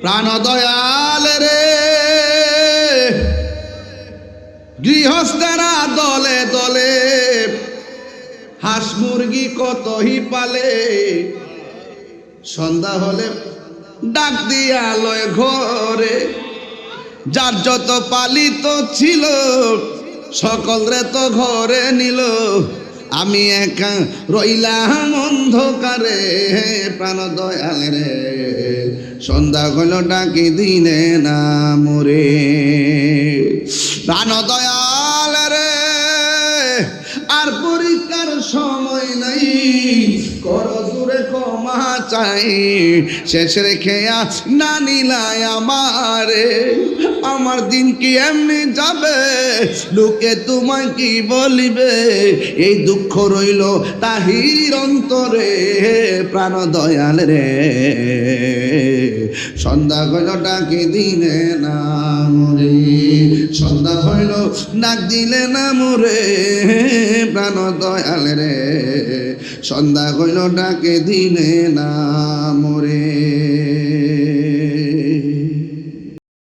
প্রাণ দয়াল রে গৃহস্থেরা দলে দলে হাঁস মুরগি কতই পালে সন্ধ্যা হলে ডাক দিয়া লয় ঘরে যার যত পালিত ছিল সকল রে তো ঘরে নিল আমি একা রইলাম অন্ধকারে প্রাণ দয়াল রে সন্ধ্যা হল ডাকি দিনে না মোরে প্রাণ দয়াল রে আর পরীক্ষার সময় নাই কর দূরে ক্ষমা চাই শেষ রেখে না নিলাই আমারে আমার দিন কি এমনি যাবে লোকে তোমায় কি বলিবে এই দুঃখ রইল তাহির অন্তরে প্রাণ দয়াল রে সন্ধ্যা হইল ডাকি দিনে না মোরে সন্ধ্যা হইল ডাক দিলে না মোরে প্রাণ দয়াল রে সন্ধ্যা হইল ডাকে দিনে না মোরে